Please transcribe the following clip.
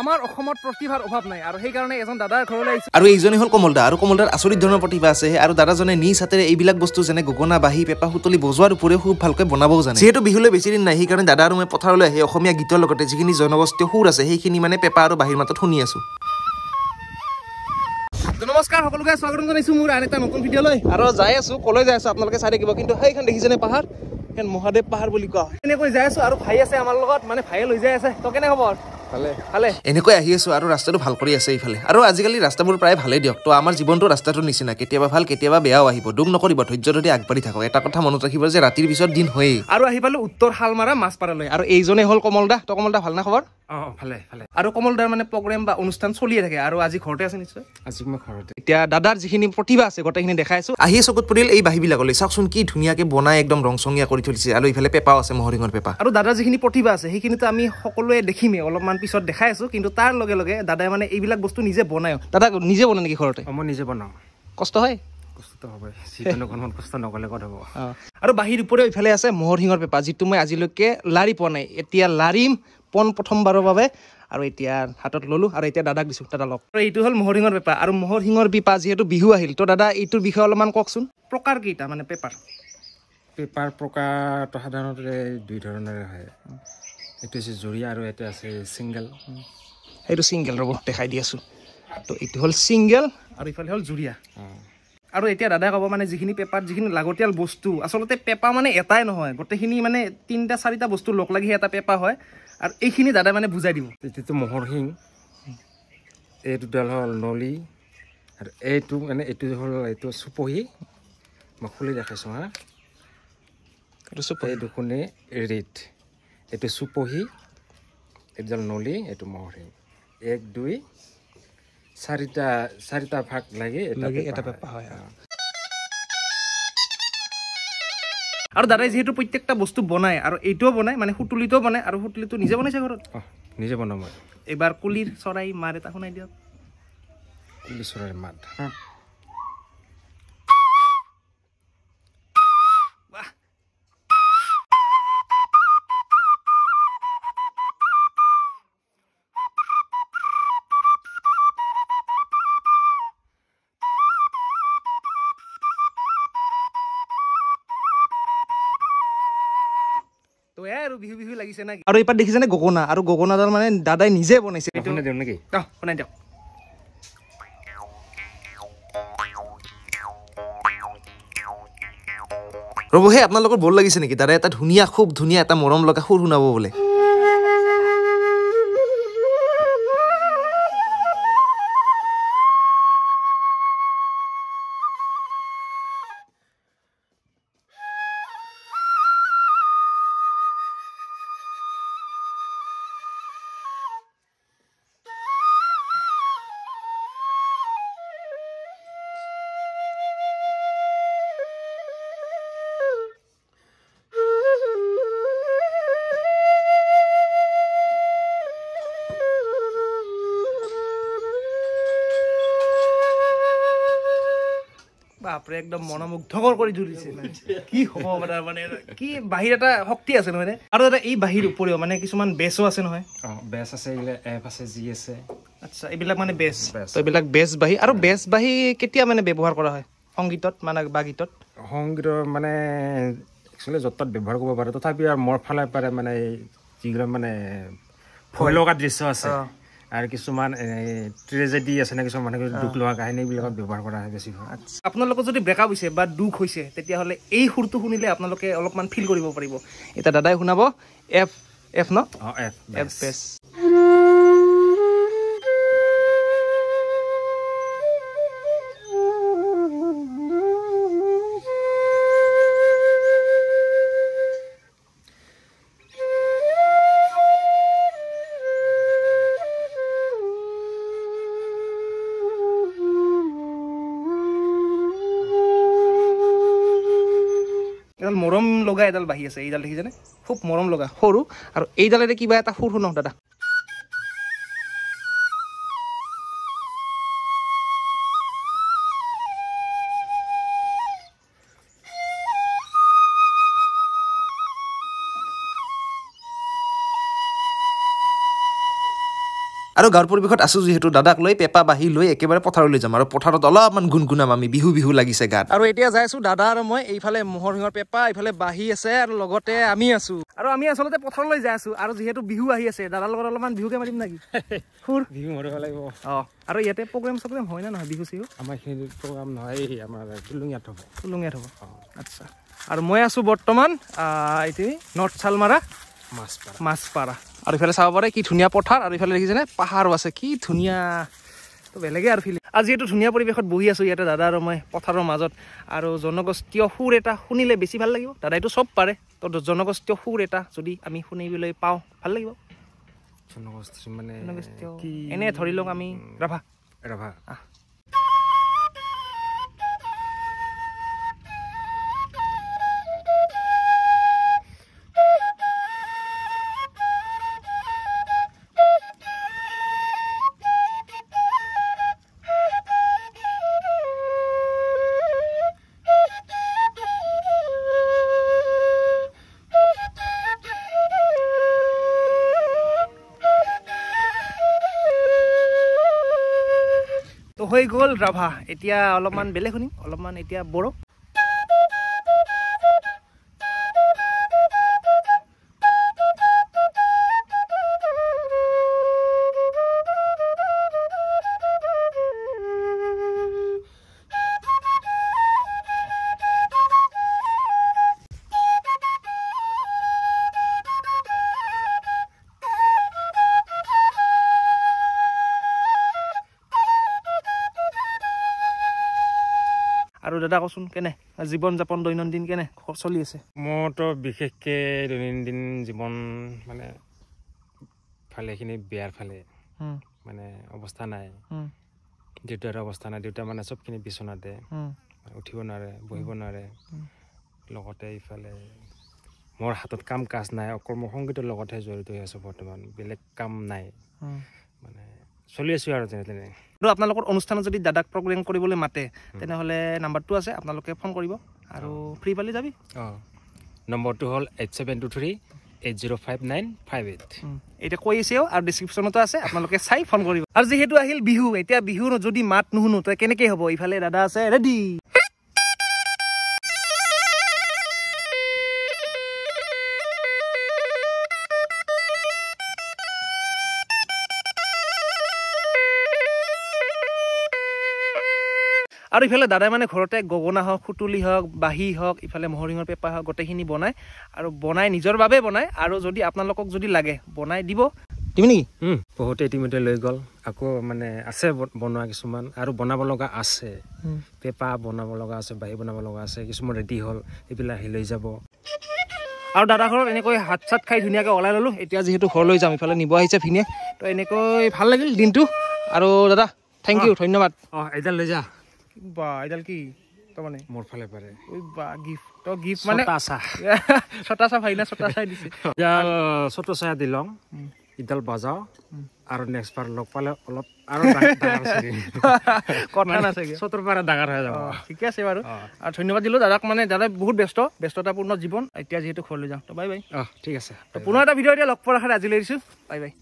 আমাৰ অসমত প্ৰতিভাৰ অভাৱ নাই আৰু সেই কাৰণে এজন দাদাৰ ঘৰলৈ আহিছো আৰু এইজনে হল কমলদা আৰু কমলদাৰ আচৰিত ধৰণৰ প্ৰতিভা আছে আৰু দাদাজনে নিজ হাতেৰে এইবিলাক বস্তু যেনে গগনা বাঁহী পেঁপা সুতলি বজোৱাৰ উপৰিও খুব ভালকৈ বনাবও জানে যিহেতু বিহুলৈ বেছি দিন নাই সেইকাৰণে দাদা আৰু মই পথাৰলৈ আহি অসমীয়া গীতৰ লগতে যিখিনি জনগোষ্ঠীয় সুৰ আছে সেইখিনি মানে পেঁপা আৰু বাঁহীৰ মাতত শুনি আছো নমস্কাৰ সকলোকে স্বাগতম জনাইছো মোৰ আন এটা নতুন ভিডিঅ'লৈ আৰু যাই আছো কলৈ যাই আছো আপোনালোকে চাই থাকিব কিন্তু সেইখন দেখিছেনে পাহাৰ সেইখন মহাদেৱ পাহাৰ বুলি কোৱা হয় এনেকৈ যাই আছো আৰু ভাই আছে আমাৰ লগত মানে ভাইয়ে লৈ যাই আছে তো কেনে খবৰ ভালে এনেকৈ আহি আছো আৰু ৰাস্তাটো ভাল কৰি আছে এইফালে আৰু আজিকালি ৰাস্তাবোৰ প্ৰায় ভালেই দিয়ক তো আমাৰ জীৱনটো ৰাস্তাটোৰ নিচিনা কেতিয়াবা ভাল কেতিয়াবা বেয়াও আহিব দুখ নকৰিব ধৈৰ্য ধৰি আগবাঢ়ি থাকক এটা কথা মনত ৰাখিব যে ৰাতিৰ পিছত দিন হয়েই আৰু আহি পালো উত্তৰ শালমাৰা মাছপাৰালৈ আৰু এইজনে হ'ল কমলদা তো কমলদা ভাল না খবৰ ভালে আৰু কমলদাৰ মানে প্ৰগ্ৰেম বা অনুষ্ঠান চলিয়ে থাকে আৰু আজি ঘৰতে আছে নিশ্চয় আজি মই ঘৰতে এতিয়া দাদাৰ যিখিনি প্ৰতিভা আছে গোটেইখিনি দেখাইছো আহি চকুত পৰিল এই বাঁহীবিলাকলৈ চাওকচোন কি ধুনীয়াকৈ বনাই একদম ৰংচঙীয়া কৰি থৈছে আৰু ইফালে পেঁপাও আছে মহৰিঙৰ পেঁপা আৰু দাদাৰ যিখিনি প্ৰতিভা আছে সেইখিনিতো আমি সকলোৱে দেখিমেই অলপমান পিছত দেখাই আছো কিন্তু তাৰ লগে লগে দাদাই মানে এইবিলাক বস্তু নিজে বনায় দাদা নিজে বনায় নেকি ঘৰতে মই নিজে বনাওঁ কষ্ট হয় কষ্টটো হ'ব যিকোনো কামত কষ্ট নকৰিলে ক'ত হ'ব আৰু বাঁহীৰ উপৰিও ইফালে আছে মহৰশিঙৰ পেঁপা যিটো মই আজিলৈকে লাৰি পোৱা নাই এতিয়া লাৰিম প্ৰথমবাৰৰ বাবে আৰু এতিয়া হাতত ললো আৰু এতিয়া দাদাক দিছো দাদা লওক এইটো হ'ল মহৰশিঙৰ পেঁপা আৰু মহৰশিঙৰ পেঁপা যিহেতু বিহু আহিল তো দাদা এইটোৰ বিষয়ে অলপমান কওকচোন প্ৰকাৰ কেইটা মানে পেপাৰ প্ৰকাৰটো সাধাৰণতে দুই ধৰণেৰে হয় এইটো হৈছে জুৰীয়া আৰু এটা আছে ছিংগল এইটো ছিংগল ৰ'ব দেখাই দি আছো তো এইটো হ'ল ছিংগল আৰু ইফালে হ'ল জুৰীয়া আৰু এতিয়া দাদাই ক'ব মানে যিখিনি পেপাৰ যিখিনি লাগতিয়াল বস্তু আচলতে পেঁপা মানে এটাই নহয় গোটেইখিনি মানে 3-4টা বস্তু লগ লাগি এটা পেঁপা হয় আৰু এইখিনি দাদাই মানে বুজাই দিব এইটো মহৰশিং এইটো ডাল হ'ল নলী আৰু এইটো মানে এইটো হ'ল এইটো চুপহি মই খুলি দেখাইছোঁ হা এই দুখনে ৰেড এইটো চুপহি এইডাল নলী এইটো মহৰশিং 1-2-4টা ভাগ লাগে এটা পেঁপা হয় আৰু দাদাই যিহেতু প্ৰত্যেকটা বস্তু বনায় আৰু এইটোও বনায় মানে সুতুলিটোও বনায় আৰু সুতুলিটো নিজে বনাইছে ঘৰত নিজে বনাওঁ মই এইবাৰ কুলিৰ চৰাই মাত এটা শুনাই দিয়ক কুলি চৰাইৰ মাত আৰু বিহু বিহু লাগিছে না আৰু এইপাৰ দেখিছেনে গগনা আৰু গগনাডাল মানে দাদাই নিজে বনাইছে দিওঁ নেকি শুনাই দিয়ক ৰ'বহে আপোনালোকৰ বৰ লাগিছে নেকি দাদা এটা ধুনীয়া খুব ধুনীয়া এটা মৰম লগা সুৰ শুনাব বোলে বাপৰে একদম মনোমুগ্ধকৰ কৰি তুলিছে কি হ'ব মানে কি বাহিৰ এটা শক্তি আছে নহয় আৰু দাদা এই বাহিৰ উপৰিও মানে কিছুমান বেছো আছে নহয় বেছ আছে এফ আছে জি আছে আচ্ছা এইবিলাক মানে বেছ তো এইবিলাক বেছ বাহি আৰু বেছ বাহি কেতিয়া মানে ব্যৱহাৰ কৰা হয় সংগীতত মানে বা গীতত সংগীতৰ মানে একচুৱেলি য'ত ত'ত ব্যৱহাৰ কৰিব পাৰে তথাপি আৰু মোৰ ফালে পাৰে মানে যিবিলাক মানে ভয় লগা দৃশ্য আছে আৰু কিছুমান ট্ৰেজেডি আছে না কিছুমান মানুহে দুখ লগা কাহিনীবিলাকত ব্যৱহাৰ কৰা হয় বেছি আপোনালোকৰ যদি ব্ৰেকআপ হৈছে বা দুখ হৈছে তেতিয়াহ'লে এই সুৰটো শুনিলে আপোনালোকে অলপমান ফিল কৰিব পাৰিব এতিয়া দাদাই শুনাব এফ ন এফ বেছ এডাল মৰম লগা এডাল বাঢ়ি আছে এইডাল দেখিছেনে খুব মৰম লগা সৰু আৰু এইডালেৰে কিবা এটা সুৰ শুনক দাদা আৰু গাঁৱৰ পৰিৱেশত আছো যিহেতু দাদাক লৈ পেপা বাঢ়ি লৈ একেবাৰে পথাৰলৈ যাম আৰু পথাৰত অলপমান গুণগুণাম আমি বিহু বিহু লাগিছে গাত আৰু এতিয়া যাই আছো দাদা আৰু মই এইফালে মহৰ শিঙৰ পেপা এইফালে বাঢ়ি আছে আৰু লগতে আমি আছো আৰু আমি আচলতে পথাৰলৈ যাই আছো আৰু যিহেতু বিহু আহি আছে দাদাৰ লগত অলপমান বিহুকে মাৰিম নেকি ফুৰ বিহু মাৰিব লাগিব আৰু ইয়াতে প্ৰগ্ৰেম চগ্ৰেম হয় না নহয় বিহু চিহু আমাৰ এইখিনি প্ৰগ্ৰাম নহয় আমাৰ টুলুঙিয়াত হ'ব টুলুঙিয়াত হ'ব আচ্ছা আৰু মই আছো বৰ্তমান এইটো নৰ্থ চালমাৰা মাছপাৰা আৰু ইফালে চাব পাৰে কি ধুনীয়া পথাৰ আৰু ইফালে দেখিছেনে পাহাৰো আছে কি ধুনীয়া তো বেলেগে আৰু ফিল আজি এইটো ধুনীয়া পৰিৱেশত বহি আছো ইয়াতে দাদা আৰু মই পথাৰৰ মাজত আৰু জনগোষ্ঠীয় সুৰ এটা শুনিলে বেছি ভাল লাগিব দাদাইটো চব পাৰে তো জনগোষ্ঠীয় সুৰ এটা যদি আমি শুনিবলৈ পাওঁ ভাল লাগিব জনগোষ্ঠী মানে এনে ধৰি লওক আমি ৰাভা তো হৈ গ'ল ৰাভা এতিয়া অলপমান বেলেগ শুনিম অলপমান এতিয়া বড়ো আৰু দাদা কচোন কেনে জীৱন যাপন দৈনন্দিন কেনে চলি আছে মোৰতো বিশেষকৈ দৈনন্দিন জীৱন মানে ভালেখিনি বেয়াৰ ফালে মানে অৱস্থা নাই দেউতাৰ অৱস্থা নাই দেউতা মানে চবখিনি বিচনাতে উঠিব নোৱাৰে বহিব নোৱাৰে লগতে ইফালে মোৰ হাতত কাম কাজ নাই অকল মই সংগীতৰ লগতহে জড়িত হৈ আছোঁ বৰ্তমান বেলেগ কাম নাই মানে চলি আছোঁ আৰু যেনে তেনে আৰু আপোনালোকৰ অনুষ্ঠানত যদি দাদাক প্ৰগ্ৰেম কৰিবলৈ মাতে তেনেহ'লে নাম্বাৰটো আছে আপোনালোকে ফোন কৰিব আৰু ফ্ৰী পালে যাবি নম্বৰটো হ'ল 8723805958 এতিয়া কৈ আছেও আৰু ডিছক্ৰিপশ্যনতো আছে আপোনালোকে চাই ফোন কৰিব আৰু যিহেতু আহিল বিহু এতিয়া বিহু যদি মাত নুশুনো তই কেনেকৈ হ'ব ইফালে দাদা আছে ৰেডি আৰু ইফালে দাদাই মানে ঘৰতে গগনা হওক খুটুলি হওক বাঁহী হওক ইফালে মহৰিঙৰ পেপা হওক গোটেইখিনি বনায় আৰু বনাই নিজৰ বাবে বনায় আৰু যদি আপোনালোকক যদি লাগে বনাই দিব তুমি নেকি বহুতে ইতিমধ্যে লৈ গ'ল আকৌ মানে আছে বনোৱা কিছুমান আৰু বনাব লগা আছে পেপা বনাব লগা আছে বাঁহী বনাব লগা আছে কিছুমান ৰেডি হ'ল এইবিলাক আহি লৈ যাব আৰু দাদা ঘৰত এনেকৈ হাত চাত খাই ধুনীয়াকৈ ওলাই ল'লোঁ এতিয়া যিহেতু ঘৰলৈ যাম ইফালে নিব আহিছে ভিনিয়ে তো এনেকৈ ভাল লাগিল দিনটো আৰু দাদা থেংক ইউ ধন্যবাদ এইডাল লৈ যা বা এইডাল কি তাৰমানে মোৰ ফালে পাৰে বা গিফ্ট তো গিফ্ট মানে ছটা চাহ ভাই না ছটা চাহ দিছে ছোট চাহ দিলং ইডাল বাজাও আৰু নেক্সট বাৰ লগ পালে অলপ আৰু কথা নাথাকে ছোটৰ পৰা ডাঙৰ হৈ যাব ঠিকে আছে বাৰু আৰু ধন্যবাদ দিলোঁ দাদাক মানে দাদাই বহুত ব্যস্ততাপূৰ্ণ জীৱন এতিয়া যিহেতু ঘৰলৈ যাওঁ তো বাই বাই ঠিক আছে তো পুনৰ এটা ভিডিঅ' এতিয়া লগ পোৱাৰ আশাৰে আজিলৈ দিছোঁ বাই বাই